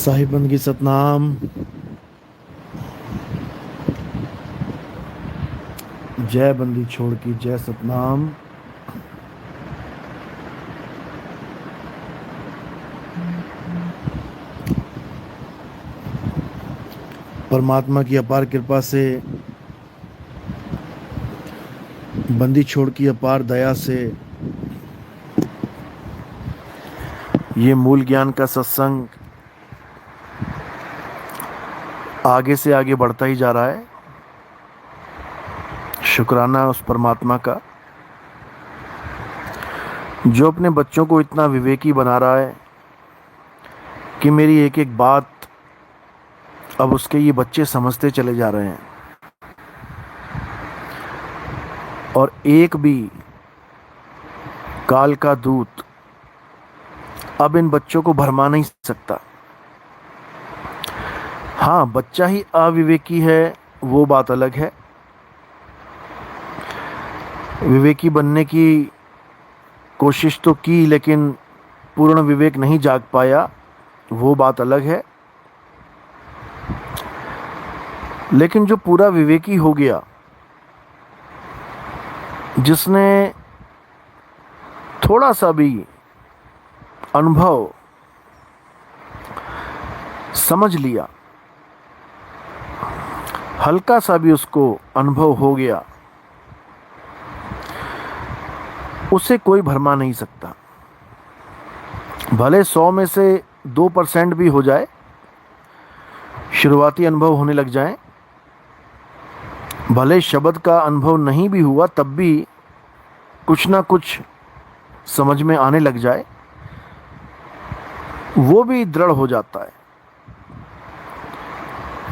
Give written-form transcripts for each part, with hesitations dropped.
साहिब बंदगी सतनाम। जय बंदी छोड़ की जय सतनाम। परमात्मा की अपार कृपा से, बंदी छोड़ की अपार दया से ये मूल ज्ञान का सत्संग आगे से आगे बढ़ता ही जा रहा है। शुक्राना उस परमात्मा का जो अपने बच्चों को इतना विवेकी बना रहा है कि मेरी एक एक बात अब उसके ये बच्चे समझते चले जा रहे हैं और एक भी काल का दूत अब इन बच्चों को भरमा नहीं सकता। हाँ, बच्चा ही अविवेकी है वो बात अलग है। विवेकी बनने की कोशिश तो की लेकिन पूर्ण विवेक नहीं जाग पाया, वो बात अलग है। लेकिन जो पूरा विवेकी हो गया, जिसने थोड़ा सा भी अनुभव समझ लिया, हल्का सा भी उसको अनुभव हो गया, उसे कोई भरमा नहीं सकता। भले 100 में से 2% भी हो जाए, शुरुआती अनुभव होने लग जाए, भले शब्द का अनुभव नहीं भी हुआ तब भी कुछ ना कुछ समझ में आने लग जाए, वो भी दृढ़ हो जाता है।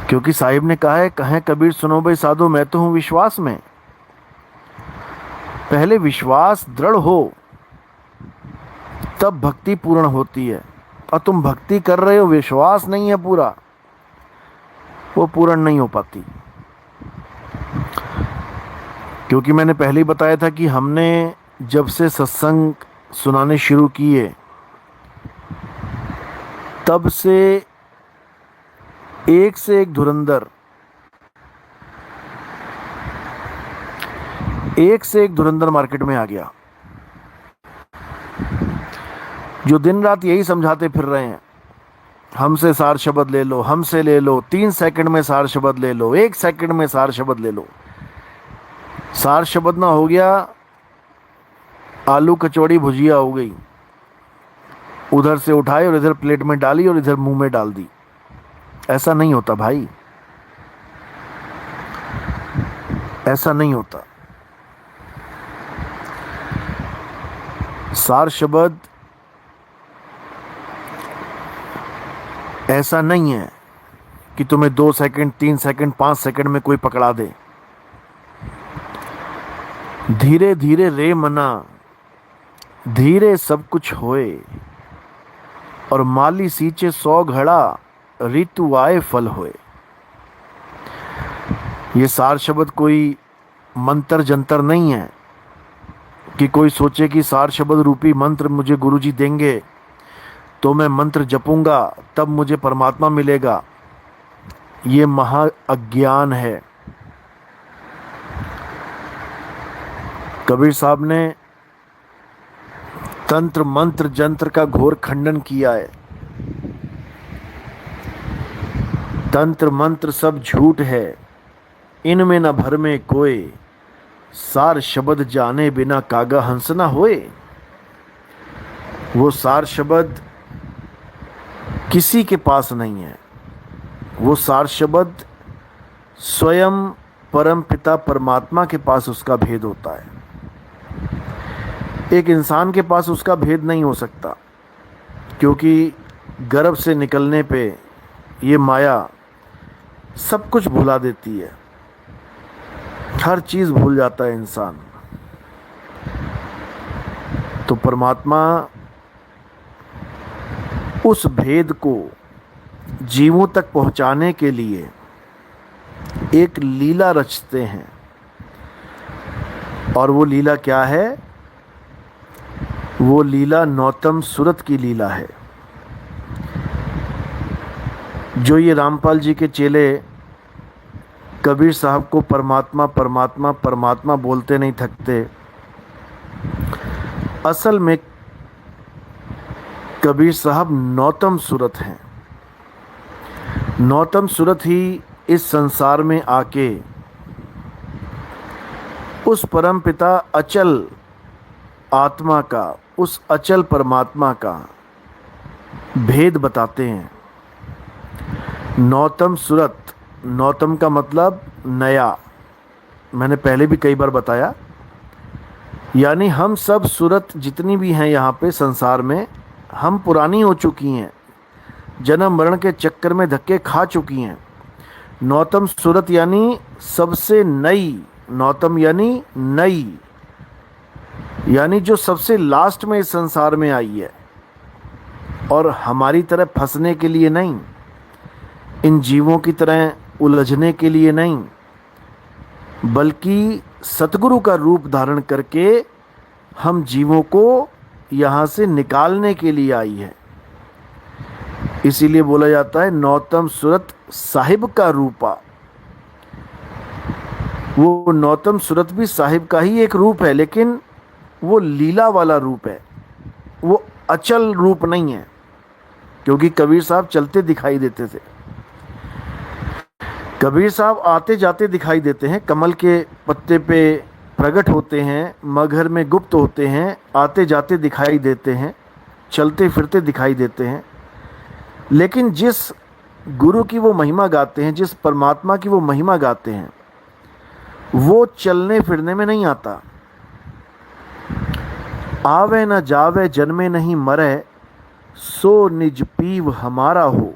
क्योंकि साहिब ने कहा है, कहें कबीर सुनो भाई साधो मैं तो हूं विश्वास में। पहले विश्वास दृढ़ हो तब भक्ति पूर्ण होती है। और तुम भक्ति कर रहे हो, विश्वास नहीं है पूरा, वो पूर्ण नहीं हो पाती। क्योंकि मैंने पहले ही बताया था कि हमने जब से सत्संग सुनाने शुरू किए तब से एक धुरंधर मार्केट में आ गया, जो दिन रात यही समझाते फिर रहे हैं, हमसे सार शब्द ले लो, हमसे ले लो, 3 सेकंड में सार शब्द ले लो, 1 सेकंड में सार शब्द ले लो। सार शब्द ना हो गया, आलू कचौड़ी भुजिया हो गई, उधर से उठाई और इधर प्लेट में डाली और इधर मुंह में डाल दी। ऐसा नहीं होता भाई, ऐसा नहीं होता। सार शब्द ऐसा नहीं है कि तुम्हें 2 सेकंड, 3 सेकंड, 5 सेकंड में कोई पकड़ा दे। धीरे धीरे रे मना, धीरे सब कुछ होए, और माली सींचे 100 घड़ा, ऋतु आए फल होए। ये सार शब्द कोई मंत्र जंतर नहीं है कि कोई सोचे कि सार शब्द रूपी मंत्र मुझे गुरुजी देंगे तो मैं मंत्र जपूंगा तब मुझे परमात्मा मिलेगा। ये महा अज्ञान है। कबीर साहब ने तंत्र मंत्र जंत्र का घोर खंडन किया है। तंत्र मंत्र सब झूठ है, इनमें न भर में कोई, सार शब्द जाने बिना कागा हंस ना होए। वो सार शब्द किसी के पास नहीं है, वो सार शब्द स्वयं परम पिता परमात्मा के पास उसका भेद होता है। एक इंसान के पास उसका भेद नहीं हो सकता, क्योंकि गर्भ से निकलने पे ये माया सब कुछ भुला देती है, हर चीज़ भूल जाता है इंसान। तो परमात्मा उस भेद को जीवों तक पहुंचाने के लिए एक लीला रचते हैं। और वो लीला क्या है? वो लीला नौतम सूरत की लीला है। जो ये रामपाल जी के चेले कबीर साहब को परमात्मा परमात्मा परमात्मा बोलते नहीं थकते, असल में कबीर साहब नौतम सूरत हैं। नौतम सूरत ही इस संसार में आके उस परम पिता अचल आत्मा का, उस अचल परमात्मा का भेद बताते हैं। नौतम सूरत, नौतम का मतलब नया, मैंने पहले भी कई बार बताया। यानी हम सब सूरत जितनी भी हैं यहाँ पे संसार में, हम पुरानी हो चुकी हैं, जन्म मरण के चक्कर में धक्के खा चुकी हैं। नौतम सूरत यानी सबसे नई, नौतम यानी नई, यानी जो सबसे लास्ट में इस संसार में आई है, और हमारी तरह फंसने के लिए नहीं, इन जीवों की तरह उलझने के लिए नहीं, बल्कि सतगुरु का रूप धारण करके हम जीवों को यहाँ से निकालने के लिए आई है। इसीलिए बोला जाता है नौतम सूरत साहिब का रूपा। वो नौतम सूरत भी साहिब का ही एक रूप है, लेकिन वो लीला वाला रूप है, वो अचल रूप नहीं है। क्योंकि कबीर साहब चलते दिखाई देते थे, कबीर साहब आते जाते दिखाई देते हैं, कमल के पत्ते पे प्रकट होते हैं, मगहर में गुप्त होते हैं, आते जाते दिखाई देते हैं, चलते फिरते दिखाई देते हैं। लेकिन जिस गुरु की वो महिमा गाते हैं, जिस परमात्मा की वो महिमा गाते हैं, वो चलने फिरने में नहीं आता। आवे न जावे जन्मे नहीं मरे, सो निज पीव हमारा हो,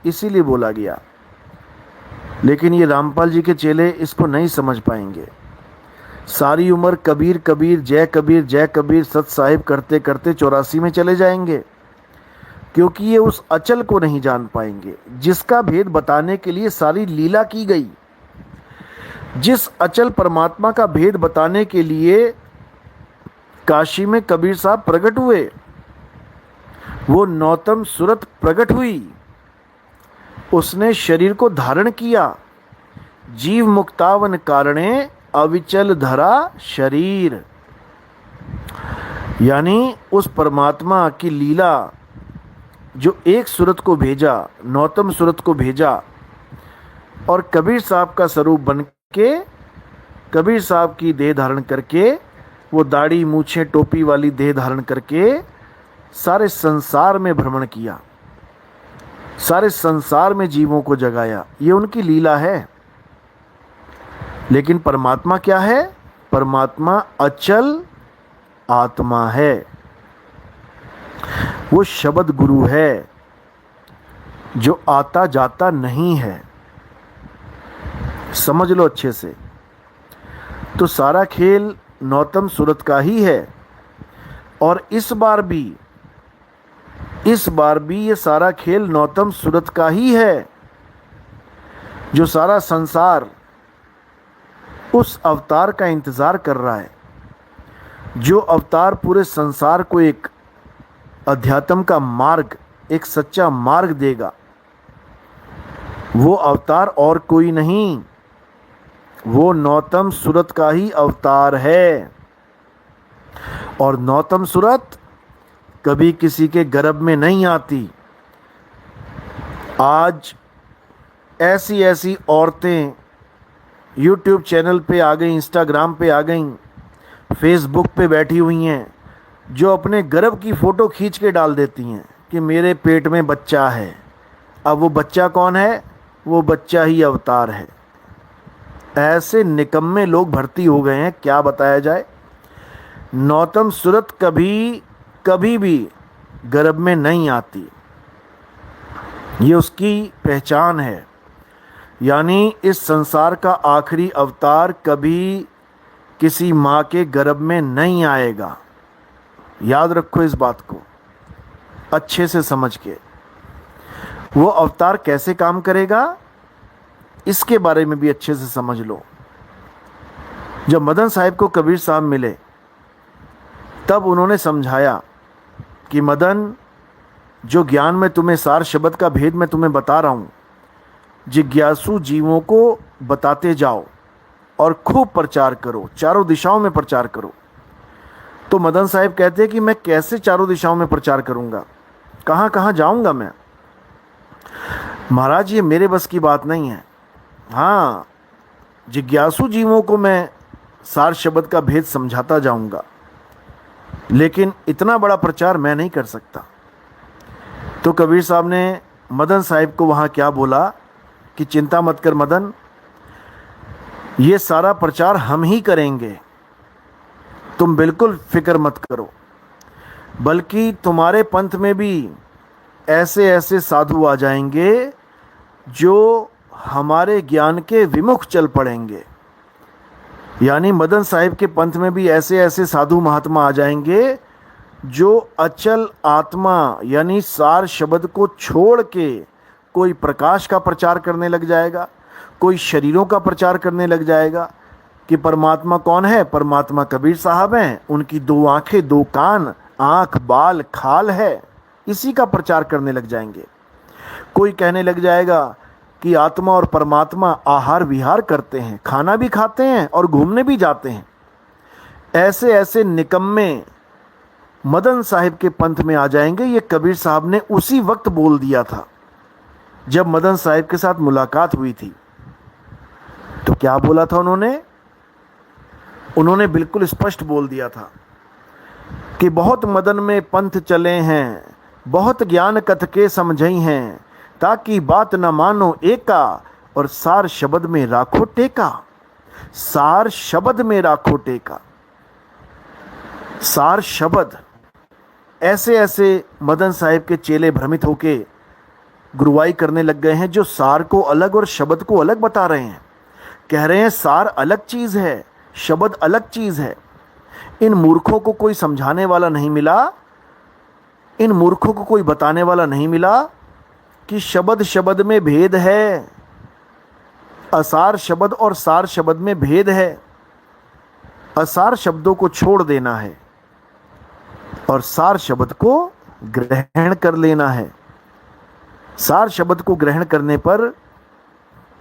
इसीलिए बोला गया। लेकिन ये रामपाल जी के चेले इसको नहीं समझ पाएंगे। सारी उम्र कबीर कबीर जय कबीर सत साहिब करते करते 84 में चले जाएंगे, क्योंकि ये उस अचल को नहीं जान पाएंगे जिसका भेद बताने के लिए सारी लीला की गई। जिस अचल परमात्मा का भेद बताने के लिए काशी में कबीर साहब प्रकट हुए, वो नौतम सूरत प्रकट हुई, उसने शरीर को धारण किया। जीव मुक्तावन कारणे अविचल धरा शरीर, यानी उस परमात्मा की लीला जो एक सूरत को भेजा, नौतम सूरत को भेजा, और कबीर साहब का स्वरूप बन के, कबीर साहब की देह धारण करके, वो दाढ़ी मूछें टोपी वाली देह धारण करके सारे संसार में भ्रमण किया, सारे संसार में जीवों को जगाया। ये उनकी लीला है। लेकिन परमात्मा क्या है? परमात्मा अचल आत्मा है, वो शब्द गुरु है जो आता जाता नहीं है। समझ लो अच्छे से। तो सारा खेल नौतम सूरत का ही है, और इस बार भी ये सारा खेल नौतम सूरत का ही है। जो सारा संसार उस अवतार का इंतजार कर रहा है, जो अवतार पूरे संसार को एक अध्यात्म का मार्ग, एक सच्चा मार्ग देगा, वो अवतार और कोई नहीं, वो नौतम सूरत का ही अवतार है। और नौतम सूरत कभी किसी के गर्भ में नहीं आती। आज ऐसी ऐसी औरतें YouTube चैनल पे आ गई, इंस्टाग्राम पे आ गई, फेसबुक पे बैठी हुई हैं, जो अपने गर्भ की फ़ोटो खींच के डाल देती हैं कि मेरे पेट में बच्चा है। अब वो बच्चा कौन है? वो बच्चा ही अवतार है। ऐसे निकम्मे लोग भर्ती हो गए हैं, क्या बताया जाए। नौतम सूरत कभी भी गर्भ में नहीं आती, ये उसकी पहचान है। यानी इस संसार का आखिरी अवतार कभी किसी माँ के गर्भ में नहीं आएगा। याद रखो इस बात को अच्छे से समझ के। वो अवतार कैसे काम करेगा इसके बारे में भी अच्छे से समझ लो। जब मदन साहिब को कबीर साहब मिले, तब उन्होंने समझाया कि मदन, जो ज्ञान में तुम्हें, सार शब्द का भेद मैं तुम्हें बता रहा हूँ, जिज्ञासु जीवों को बताते जाओ और खूब प्रचार करो, चारों दिशाओं में प्रचार करो। तो मदन साहब कहते हैं कि मैं कैसे चारों दिशाओं में प्रचार करूंगा, कहाँ कहाँ जाऊंगा मैं? महाराज ये मेरे बस की बात नहीं है। हाँ, जिज्ञासु जीवों को मैं सार शब्द का भेद समझाता जाऊंगा, लेकिन इतना बड़ा प्रचार मैं नहीं कर सकता। तो कबीर साहब ने मदन साहिब को वहाँ क्या बोला कि चिंता मत कर मदन, ये सारा प्रचार हम ही करेंगे, तुम बिल्कुल फिक्र मत करो। बल्कि तुम्हारे पंथ में भी ऐसे ऐसे साधु आ जाएंगे जो हमारे ज्ञान के विमुख चल पड़ेंगे। यानी मदन साहिब के पंथ में भी ऐसे ऐसे साधु महात्मा आ जाएंगे जो अचल आत्मा यानी सार शब्द को छोड़ के कोई प्रकाश का प्रचार करने लग जाएगा, कोई शरीरों का प्रचार करने लग जाएगा कि परमात्मा कौन है, परमात्मा कबीर साहब हैं, उनकी 2 आंखें 2 कान, आंख बाल खाल है, इसी का प्रचार करने लग जाएंगे। कोई कहने लग जाएगा कि आत्मा और परमात्मा आहार विहार करते हैं, खाना भी खाते हैं और घूमने भी जाते हैं। ऐसे ऐसे निकम्मे मदन साहिब के पंथ में आ जाएंगे। ये कबीर साहब ने उसी वक्त बोल दिया था जब मदन साहिब के साथ मुलाकात हुई थी। तो क्या बोला था उन्होंने बिल्कुल स्पष्ट बोल दिया था कि बहुत मदन में पंथ चले हैं, बहुत ज्ञान कथ के समझई हैं, ताकि बात न मानो एका, और सार शब्द में राखो टेका। सार शब्द में राखो टेका। सार शब्द। ऐसे ऐसे मदन साहिब के चेले भ्रमित होके गुरुवाई करने लग गए हैं, जो सार को अलग और शब्द को अलग बता रहे हैं। कह रहे हैं सार अलग चीज है, शब्द अलग चीज है। इन मूर्खों को कोई समझाने वाला नहीं मिला, इन मूर्खों को कोई बताने वाला नहीं मिला कि शब्द शब्द में भेद है, असार शब्द और सार शब्द में भेद है। असार शब्दों को छोड़ देना है और सार शब्द को ग्रहण कर लेना है। सार शब्द को ग्रहण करने पर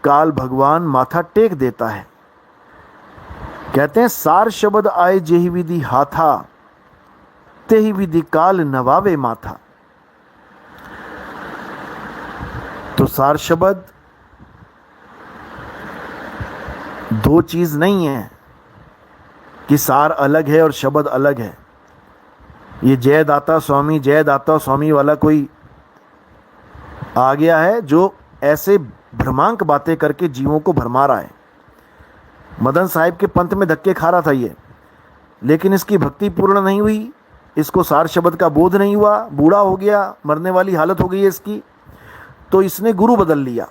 काल भगवान माथा टेक देता है। कहते हैं सार शब्द आए जेहि विधि हाथा, तेहि विधि काल नवावे माथा। तो सार शब्द 2 चीज नहीं है कि सार अलग है और शब्द अलग है। ये जयदाता स्वामी वाला कोई आ गया है जो ऐसे भ्रमांक बातें करके जीवों को भरमा रहा है। मदन साहिब के पंथ में धक्के खा रहा था ये, लेकिन इसकी भक्ति पूर्ण नहीं हुई, इसको सार शब्द का बोध नहीं हुआ, बूढ़ा हो गया, मरने वाली हालत हो गई है इसकी। तो इसने गुरु बदल लिया,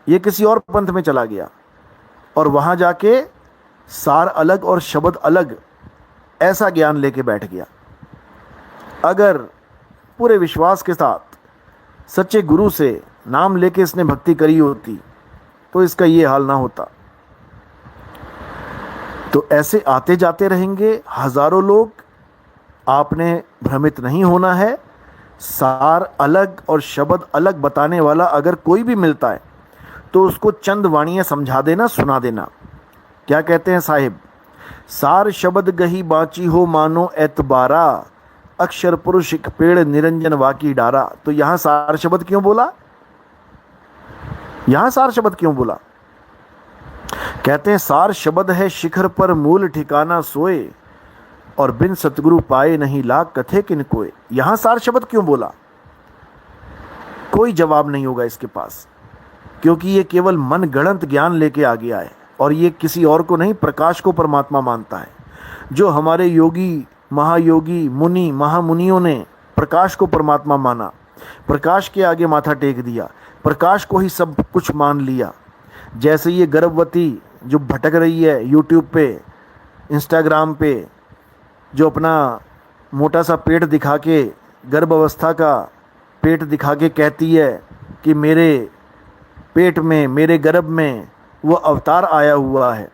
ये किसी और पंथ में चला गया और वहाँ जाके सार अलग और शब्द अलग ऐसा ज्ञान लेके बैठ गया। अगर पूरे विश्वास के साथ सच्चे गुरु से नाम लेके इसने भक्ति करी होती तो इसका ये हाल ना होता। तो ऐसे आते जाते रहेंगे हजारों लोग, आपने भ्रमित नहीं होना है। सार अलग और शब्द अलग बताने वाला अगर कोई भी मिलता है तो उसको चंद वाणियाँ समझा देना, सुना देना। क्या कहते हैं साहिब, सार शब्द गही बाची हो मानो एतबारा, अक्षर पुरुष एक पेड़ निरंजन वाकी डारा। तो यहां सार शब्द क्यों बोला? यहां सार शब्द क्यों बोला? कहते हैं सार शब्द है शिखर पर मूल ठिकाना सोए, और बिन सतगुरु पाए नहीं लाग कथे किन कोय। यहां सार शब्द क्यों बोला? कोई जवाब नहीं होगा इसके पास, क्योंकि ये केवल मन गणंत ज्ञान लेके आ गया है और ये किसी और को नहीं, प्रकाश को परमात्मा मानता है। जो हमारे योगी महायोगी मुनि महामुनियों ने प्रकाश को परमात्मा माना, प्रकाश के आगे माथा टेक दिया, प्रकाश को ही सब कुछ मान लिया। जैसे ये गर्भवती जो भटक रही है यूट्यूब पे, इंस्टाग्राम पे, जो अपना मोटा सा पेट दिखा के, गर्भ अवस्था का पेट दिखा के कहती है कि मेरे पेट में, मेरे गर्भ में वो अवतार आया हुआ है।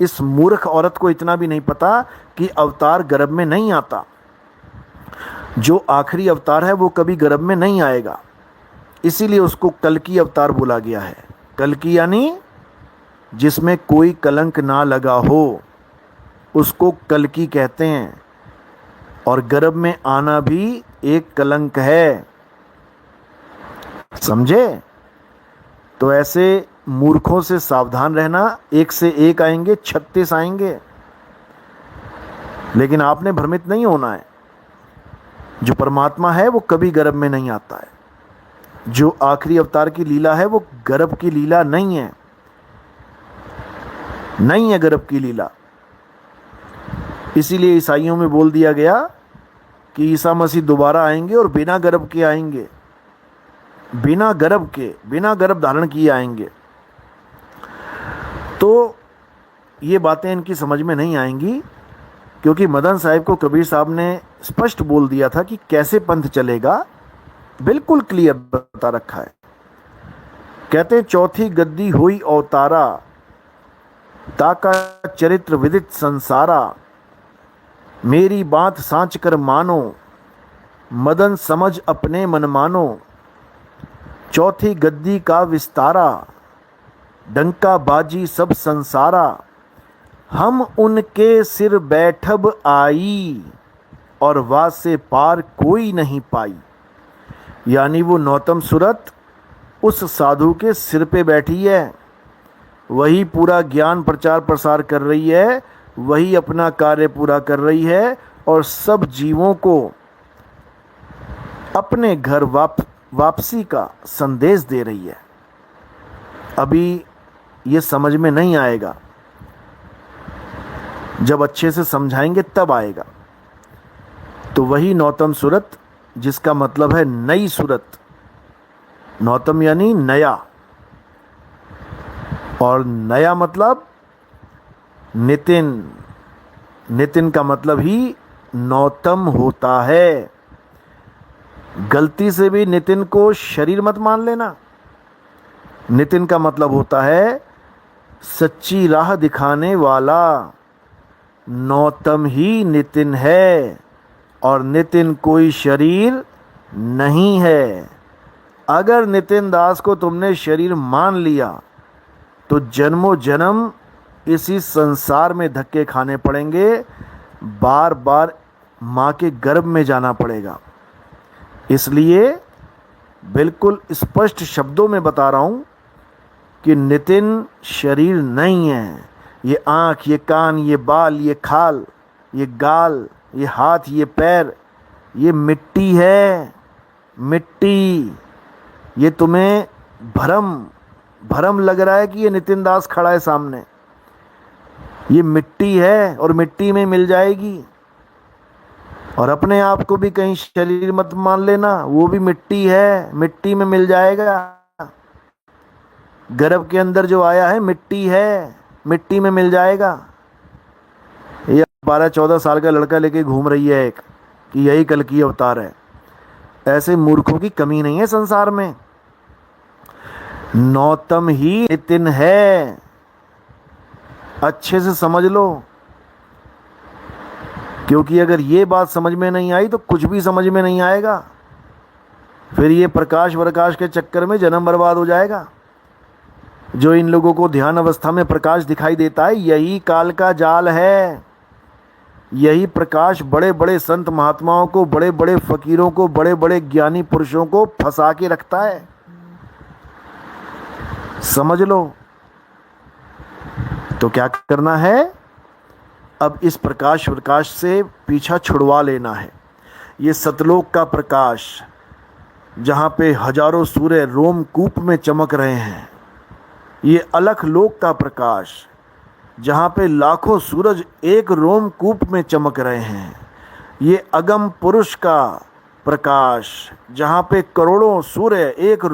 इस मूर्ख औरत को इतना भी नहीं पता कि अवतार गर्भ में नहीं आता। जो आखिरी अवतार है वो कभी गर्भ में नहीं आएगा, इसीलिए उसको कल की अवतार बोला गया है। कल्कि यानी जिसमें कोई कलंक ना लगा हो, उसको कल्कि कहते हैं। और गर्भ में आना भी एक कलंक है, समझे? तो ऐसे मूर्खों से सावधान रहना। एक से एक आएंगे, 36 आएंगे, लेकिन आपने भ्रमित नहीं होना है। जो परमात्मा है वो कभी गर्भ में नहीं आता है। जो आखिरी अवतार की लीला है वो गर्भ की लीला नहीं है, नहीं है गर्भ की लीला। इसीलिए ईसाइयों में बोल दिया गया कि ईसा मसीह दोबारा आएंगे और बिना गर्भ के आएंगे, बिना गर्भ के, बिना गर्भ धारण किए आएंगे। तो ये बातें इनकी समझ में नहीं आएंगी, क्योंकि मदन साहिब को कबीर साहब ने स्पष्ट बोल दिया था कि कैसे पंथ चलेगा, बिल्कुल क्लियर बता रखा है। कहते हैं चौथी गद्दी हुई अवतारा, ताका चरित्र विदित संसारा, मेरी बात सांच कर मानो, मदन समझ अपने मन मानो, चौथी गद्दी का विस्तारा, डंका बाजी सब संसारा, हम उनके सिर बैठब आई, और वास से पार कोई नहीं पाई। यानी वो नौतम सूरत उस साधु के सिर पे बैठी है, वही पूरा ज्ञान प्रचार प्रसार कर रही है, वही अपना कार्य पूरा कर रही है, और सब जीवों को अपने घर वापसी का संदेश दे रही है। अभी ये समझ में नहीं आएगा, जब अच्छे से समझाएंगे तब आएगा। तो वही नौतम सूरत, जिसका मतलब है नई सूरत। नौतम यानी नया, और नया मतलब नितिन। नितिन का मतलब ही नौतम होता है। गलती से भी नितिन को शरीर मत मान लेना। नितिन का मतलब होता है सच्ची राह दिखाने वाला। नौतम ही नितिन है, और नितिन कोई शरीर नहीं है। अगर नितिन दास को तुमने शरीर मान लिया तो जन्मों जन्म इसी संसार में धक्के खाने पड़ेंगे, बार बार माँ के गर्भ में जाना पड़ेगा। इसलिए बिल्कुल स्पष्ट शब्दों में बता रहा हूँ कि नितिन शरीर नहीं है। ये आँख, ये कान, ये बाल, ये खाल, ये गाल, ये हाथ, ये पैर, ये मिट्टी है, मिट्टी। ये तुम्हें भ्रम लग रहा है कि ये नितिन दास खड़ा है सामने। ये मिट्टी है और मिट्टी में मिल जाएगी। और अपने आप को भी कहीं शरीर मत मान लेना, वो भी मिट्टी है, मिट्टी में मिल जाएगा। गर्भ के अंदर जो आया है मिट्टी है, मिट्टी में मिल जाएगा। ये 12-14 साल का लड़का लेके घूम रही है एक कि यही कल की अवतार है। ऐसे मूर्खों की कमी नहीं है संसार में। नौतम ही नितिन है, अच्छे से समझ लो। क्योंकि अगर ये बात समझ में नहीं आई तो कुछ भी समझ में नहीं आएगा। फिर ये प्रकाश वरकाश के चक्कर में जन्म बर्बाद हो जाएगा। जो इन लोगों को ध्यान अवस्था में प्रकाश दिखाई देता है, यही काल का जाल है। यही प्रकाश बड़े बड़े संत महात्माओं को, बड़े बड़े फकीरों को, बड़े बड़े ज्ञानी पुरुषों को फंसा के रखता है। समझ लो। तो क्या करना है? अब इस प्रकाश से पीछा छुड़वा लेना है। ये सतलोक का प्रकाश, जहाँ पे हजारों सूर्य रोमकूप में चमक रहे हैं। ये अलख लोक का प्रकाश, जहाँ पे लाखों सूरज एक रोमकूप में चमक रहे हैं। ये अगम पुरुष का प्रकाश, जहाँ पे करोड़ों सूर्य एक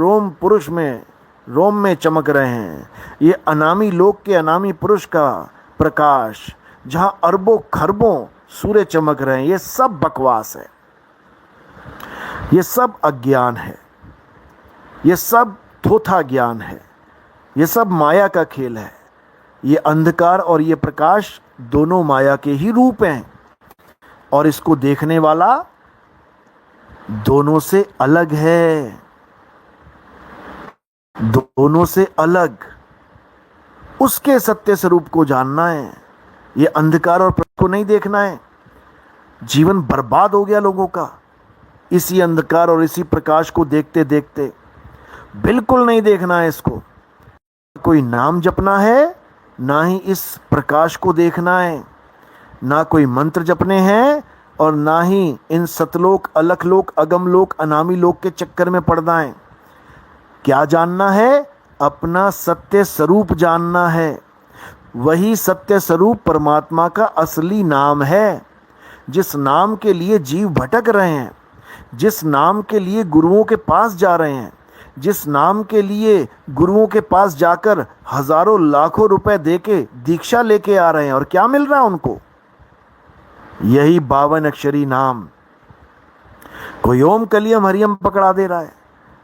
रोम में चमक रहे हैं। ये अनामी लोक के अनामी पुरुष का प्रकाश, जहाँ अरबों खरबों सूर्य चमक रहे हैं। ये सब बकवास है, ये सब अज्ञान है, ये सब थोथा ज्ञान है, ये सब माया का खेल है। ये अंधकार और ये प्रकाश दोनों माया के ही रूप हैं, और इसको देखने वाला दोनों से अलग है। दोनों से अलग उसके सत्य स्वरूप को जानना है। ये अंधकार और प्रकाश को नहीं देखना है। जीवन बर्बाद हो गया लोगों का इसी अंधकार और इसी प्रकाश को देखते देखते। बिल्कुल नहीं देखना है इसको। कोई नाम जपना है, ना ही इस प्रकाश को देखना है, ना कोई मंत्र जपने हैं, और ना ही इन सतलोक, अलखलोक, अगमलोक, अनामी लोक के चक्कर में पड़ना है। क्या जानना है? अपना सत्य स्वरूप जानना है। वही सत्य स्वरूप परमात्मा का असली नाम है। जिस नाम के लिए जीव भटक रहे हैं, जिस नाम के लिए गुरुओं के पास जा रहे हैं, जिस नाम के लिए गुरुओं के पास जाकर हजारों लाखों रुपए देके दीक्षा लेके आ रहे हैं, और क्या मिल रहा है उनको? यही 52 अक्षरी नाम। कोई ओम कलियम हरियम पकड़ा दे रहा है,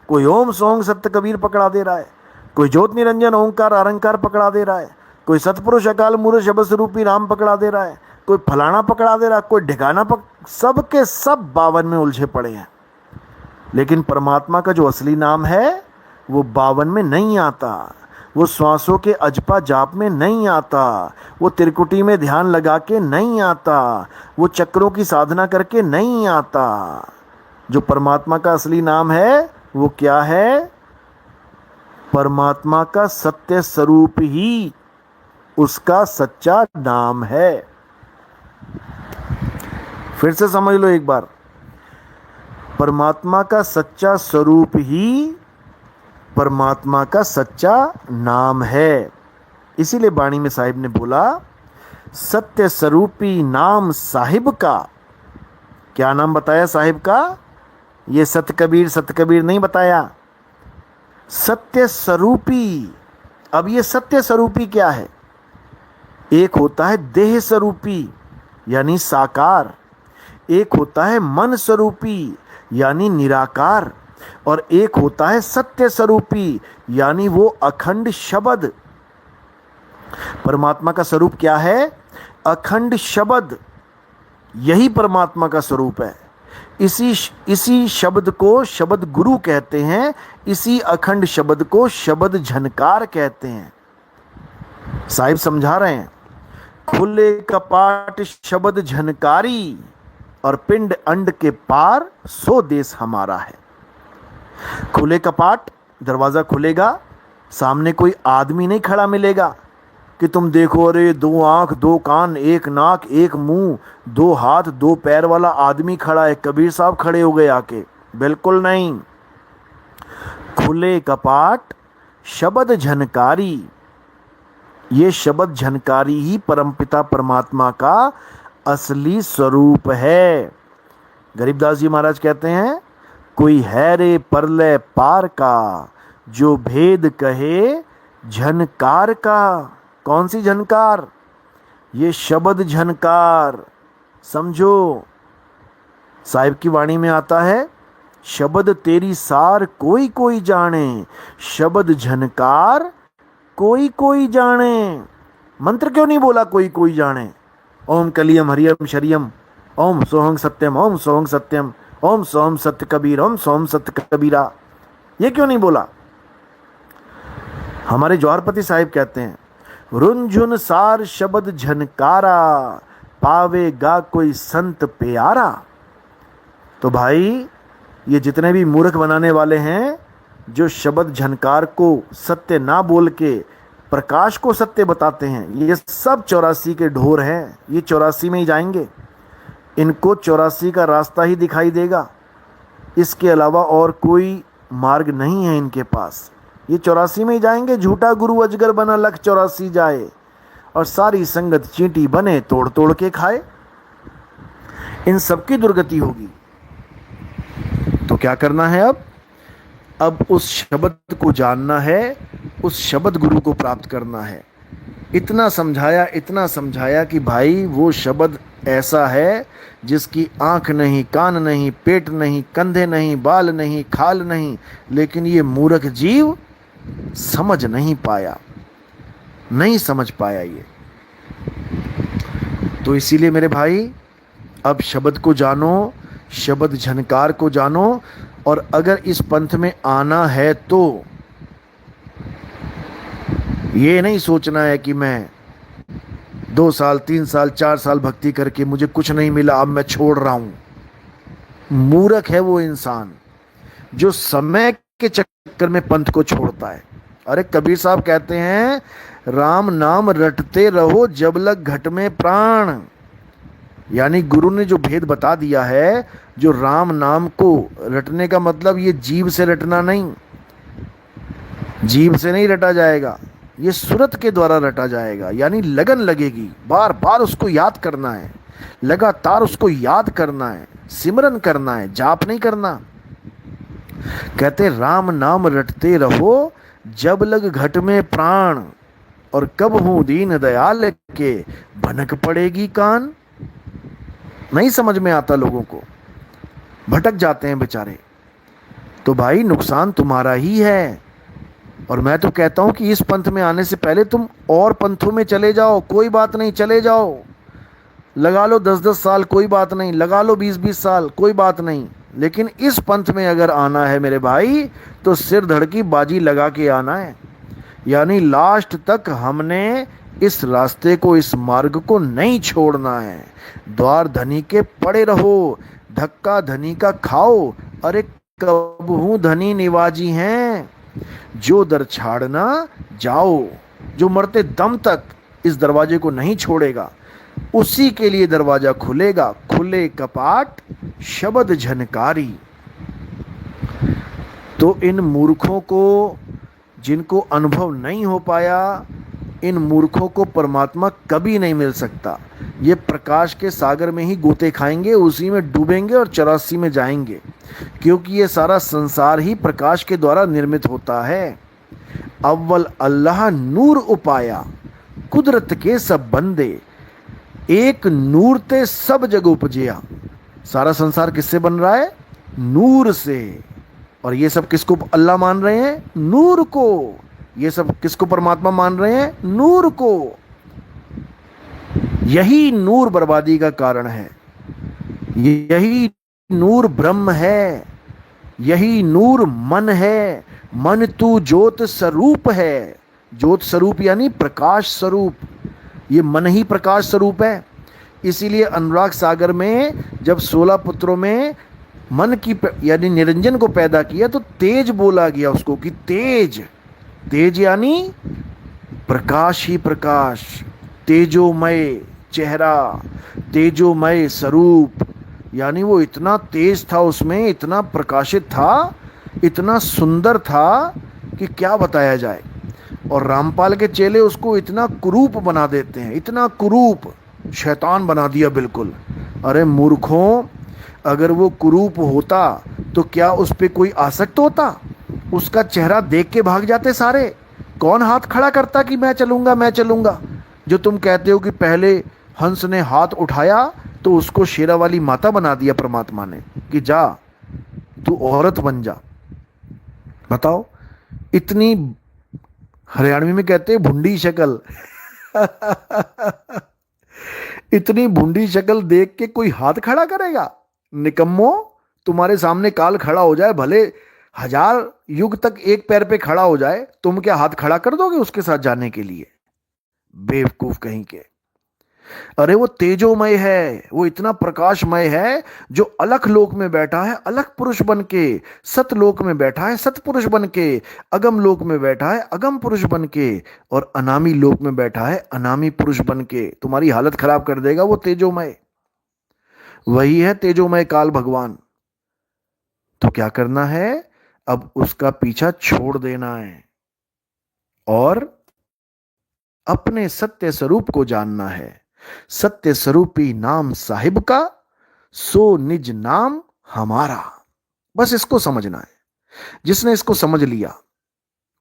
कोई ओम सोंग सत्य कबीर पकड़ा दे रहा है, कोई ज्योत निरंजन ओंकार अरंकार पकड़ा दे रहा है, कोई सतपुरुष अकाल मूर्त शब्द स्वरूपी राम पकड़ा दे रहा है, कोई फलाना पकड़ा दे रहा है, कोई ढिकाना सब के सब 52 में उलझे पड़े हैं। लेकिन परमात्मा का जो असली नाम है वो 52 में नहीं आता। वो श्वासों के अजपा जाप में नहीं आता, वो त्रिकुटी में ध्यान लगा के नहीं आता, वो चक्रों की साधना करके नहीं आता। जो परमात्मा का असली नाम है वो क्या है? परमात्मा का सत्य स्वरूप ही उसका सच्चा नाम है। फिर से समझ लो एक बार, परमात्मा का सच्चा स्वरूप ही परमात्मा का सच्चा नाम है। इसीलिए बाणी में साहिब ने बोला, सत्य स्वरूपी नाम साहिब का। क्या नाम बताया साहिब का? ये सत कबीर नहीं बताया, सत्य स्वरूपी। अब ये सत्य स्वरूपी क्या है? एक होता है देह स्वरूपी यानी साकार, एक होता है मन स्वरूपी यानी निराकार, और एक होता है सत्य स्वरूपी यानी वो अखंड शब्द। परमात्मा का स्वरूप क्या है? अखंड शब्द। यही परमात्मा का स्वरूप है। इसी शब्द को शब्द गुरु कहते हैं, इसी अखंड शब्द को शब्द झनकार कहते हैं। साहिब समझा रहे हैं, खुले कपाट शब्द झनकारी, और पिंड अंड के पार सो देश हमारा है। खुले कपाट, दरवाजा खुलेगा, सामने कोई आदमी नहीं खड़ा मिलेगा कि तुम देखो अरे 2 आंख 2 कान 1 नाक 1 मुंह 2 हाथ 2 पैर वाला आदमी खड़ा है, कबीर साहब खड़े हो गए आके। बिल्कुल नहीं। खुले कपाट शब्द झनकारी, ये शब्द झनकारी ही परमपिता परमात्मा का असली स्वरूप है। गरीबदास जी महाराज कहते हैं, कोई है रे परलय पार का, जो भेद कहे झनकार का। कौन सी झनकार? ये शब्द झनकार। समझो, साहिब की वाणी में आता है, शब्द तेरी सार कोई कोई जाने, शब्द झनकार कोई कोई जाने। मंत्र क्यों नहीं बोला कोई कोई जाने? ओम कलियम हरियम शरियम, ओम सोहंग सत्यम, ओम सोहंग सत्यम, ओम सोम सत्य कबीर, ओम सोम सत्य कबीरा। ये क्यों नहीं बोला? हमारे जौहरपति साहिब कहते हैं, रुंझुन सार शब्द झनकारा, पावेगा कोई संत प्यारा। तो भाई, ये जितने भी मूर्ख बनाने वाले हैं, जो शब्द झनकार को सत्य ना बोल के प्रकाश को सत्य बताते हैं, ये सब 84 के ढोर हैं। ये 84 में ही जाएंगे। इनको 84 का रास्ता ही दिखाई देगा, इसके अलावा और कोई मार्ग नहीं है इनके पास। ये 84 में ही जाएंगे। झूठा गुरु अजगर बना लख 84 जाए, और सारी संगत चींटी बने तोड़ तोड़ के खाए। इन सबकी दुर्गति होगी। तो क्या करना है अब उस शब्द को जानना है, उस शब्द गुरु को प्राप्त करना है। इतना समझाया कि भाई वो शब्द ऐसा है जिसकी आंख नहीं, कान नहीं, पेट नहीं, कंधे नहीं, बाल नहीं, खाल नहीं, लेकिन ये मूर्ख जीव समझ नहीं समझ पाया ये। तो इसीलिए मेरे भाई, अब शब्द को जानो, शब्द झनकार को जानो, और अगर इस पंथ में आना है तो ये नहीं सोचना है कि मैं 2 साल 3 साल 4 साल भक्ति करके मुझे कुछ नहीं मिला, अब मैं छोड़ रहा हूं। मूर्ख है वो इंसान जो समय के चक्कर में पंथ को छोड़ता है। अरे कबीर साहब कहते हैं, राम नाम रटते रहो जब लग घट में प्राण। यानी गुरु ने जो भेद बता दिया है, जो राम नाम को रटने का मतलब ये जीव से रटना नहीं, जीव से नहीं रटा जाएगा, ये सुरत के द्वारा रटा जाएगा। यानी लगन लगेगी, बार बार उसको याद करना है, लगातार उसको याद करना है, सिमरन करना है, जाप नहीं करना। कहते राम नाम रटते रहो जब लग घट में प्राण, और कब हूं दीन दयाल के भनक पड़ेगी कान। नहीं समझ में आता लोगों को, भटक जाते हैं बेचारे। तो भाई नुकसान तुम्हारा ही है। और मैं तो कहता हूं कि इस पंथ में आने से पहले तुम और पंथों में चले जाओ, कोई बात नहीं, चले जाओ, लगा लो 10-10 साल, कोई बात नहीं, लगा लो 20-20 साल, कोई बात नहीं। लेकिन इस पंथ में अगर आना है मेरे भाई, तो सिर धड़ की बाजी लगा के आना है। यानी लास्ट तक हमने इस रास्ते को, इस मार्ग को नहीं छोड़ना है। द्वार धनी के पड़े रहो, धक्का धनी का खाओ, अरे कब हूं धनी निवाजी हैं, जो दर छाड़ना जाओ। जो मरते दम तक इस दरवाजे को नहीं छोड़ेगा, उसी के लिए दरवाजा खुलेगा। खुले कपाट शब्द झनकारी। तो इन मूर्खों को, जिनको अनुभव नहीं हो पाया, इन मूर्खों को परमात्मा कभी नहीं मिल सकता। ये प्रकाश के सागर में ही गोते खाएंगे, उसी में डूबेंगे और 84 में जाएंगे, क्योंकि ये सारा संसार ही प्रकाश के द्वारा निर्मित होता है। अव्वल अल्लाह नूर उपाया, कुदरत के सब बंदे, एक नूर ते सब जग उपजिया। सारा संसार किससे बन रहा है? नूर से। और ये सब किसको अल्लाह मान रहे हैं? नूर को। ये सब किसको परमात्मा मान रहे हैं? नूर को। यही नूर बर्बादी का कारण है, यही नूर ब्रह्म है, यही नूर मन है। मन तू ज्योत स्वरूप है। ज्योत स्वरूप यानी प्रकाश स्वरूप, ये मन ही प्रकाश स्वरूप है। इसीलिए अनुराग सागर में जब 16 पुत्रों में मन की यानी निरंजन को पैदा किया, तो तेज बोला गया उसको कि तेज। तेज यानी प्रकाश ही प्रकाश, तेजोमय चेहरा, तेजोमय स्वरूप। यानी वो इतना तेज था, उसमें इतना प्रकाशित था, इतना सुंदर था कि क्या बताया जाए। और रामपाल के चेले उसको इतना कुरूप बना देते हैं, इतना कुरूप, शैतान बना दिया बिल्कुल। अरे मूर्खों, अगर वो कुरूप होता तो क्या उस पे कोई आसक्त होता? उसका चेहरा देख के भाग जाते सारे। कौन हाथ खड़ा करता कि मैं चलूंगा, मैं चलूंगा? जो तुम कहते हो कि पहले हंस ने हाथ उठाया तो उसको शेरा वाली माता बना दिया परमात्मा ने कि जा तू औरत बन जा। बताओ, इतनी, हरियाणवी में कहते हैं भुंडी शक्ल इतनी भुंडी शक्ल देख के कोई हाथ खड़ा करेगा? निकम्मो, तुम्हारे सामने काल खड़ा हो जाए, भले 1000 युग तक एक पैर पे खड़ा हो जाए, तुम क्या हाथ खड़ा कर दोगे उसके साथ जाने के लिए? बेवकूफ कहीं के। अरे वो तेजोमय है, वो इतना प्रकाशमय है, जो अलख लोक में बैठा है अलख पुरुष बन के, सतलोक में बैठा है सतपुरुष बन के, अगम लोक में बैठा है अगम पुरुष बन के, और अनामी लोक में बैठा है अनामी पुरुष बन के। तुम्हारी हालत खराब कर देगा वो तेजोमय। वही है तेजोमय काल भगवान। तो क्या करना है? अब उसका पीछा छोड़ देना है और अपने सत्य स्वरूप को जानना है। सत्य स्वरूपी नाम साहिब का, सो निज नाम हमारा। बस इसको समझना है। जिसने इसको समझ लिया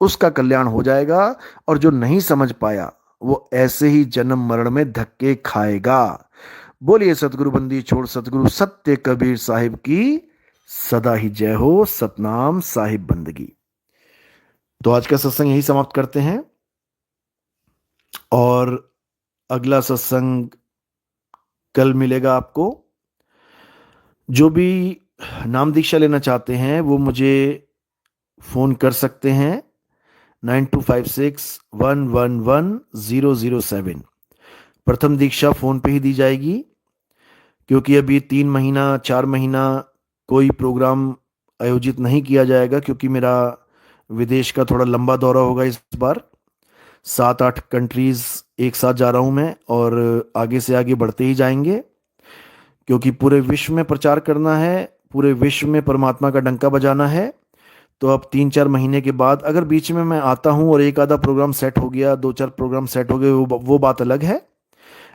उसका कल्याण हो जाएगा, और जो नहीं समझ पाया वो ऐसे ही जन्म मरण में धक्के खाएगा। बोलिए सतगुरु बंदी छोड़ सतगुरु सत्य कबीर साहिब की सदा ही जय हो। सतनाम साहिब बंदगी। तो आज का सत्संग यही समाप्त करते हैं, और अगला सत्संग कल मिलेगा आपको। जो भी नाम दीक्षा लेना चाहते हैं वो मुझे फोन कर सकते हैं। 9256111007। प्रथम दीक्षा फ़ोन पे ही दी जाएगी, क्योंकि अभी 3 महीना 4 महीना कोई प्रोग्राम आयोजित नहीं किया जाएगा, क्योंकि मेरा विदेश का थोड़ा लंबा दौरा होगा इस बार। 7-8 कंट्रीज एक साथ जा रहा हूँ मैं, और आगे से आगे बढ़ते ही जाएंगे, क्योंकि पूरे विश्व में प्रचार करना है, पूरे विश्व में परमात्मा का डंका बजाना है। तो अब 3-4 महीने के बाद अगर बीच में मैं आता हूँ और एक आधा प्रोग्राम सेट हो गया, 2-4 प्रोग्राम सेट हो गए, वो बात अलग है।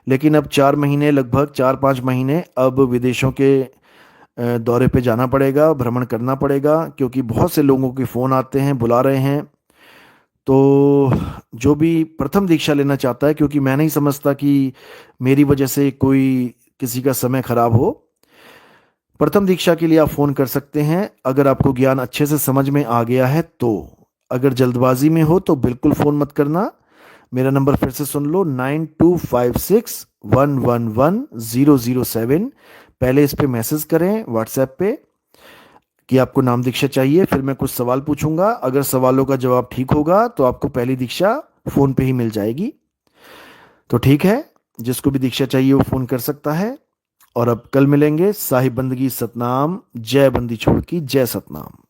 लेकिन अब 4 महीने, लगभग 4-5 महीने अब विदेशों के दौरे पे जाना पड़ेगा, भ्रमण करना पड़ेगा, क्योंकि बहुत से लोगों के फ़ोन आते हैं, बुला रहे हैं। तो जो भी प्रथम दीक्षा लेना चाहता है, क्योंकि मैं नहीं समझता कि मेरी वजह से कोई किसी का समय खराब हो, प्रथम दीक्षा के लिए आप फ़ोन कर सकते हैं, अगर आपको ज्ञान अच्छे से समझ में आ गया है तो। अगर जल्दबाजी में हो तो बिल्कुल फ़ोन मत करना। मेरा नंबर फिर से सुन लो, 9256111007। पहले इस पे मैसेज करें व्हाट्सएप पे कि आपको नाम दीक्षा चाहिए, फिर मैं कुछ सवाल पूछूंगा। अगर सवालों का जवाब ठीक होगा तो आपको पहली दीक्षा फ़ोन पे ही मिल जाएगी। तो ठीक है, जिसको भी दीक्षा चाहिए वो फ़ोन कर सकता है। और अब कल मिलेंगे। साहिब बंदगी सतनाम। जय बंदी छोड़ की जय सतनाम।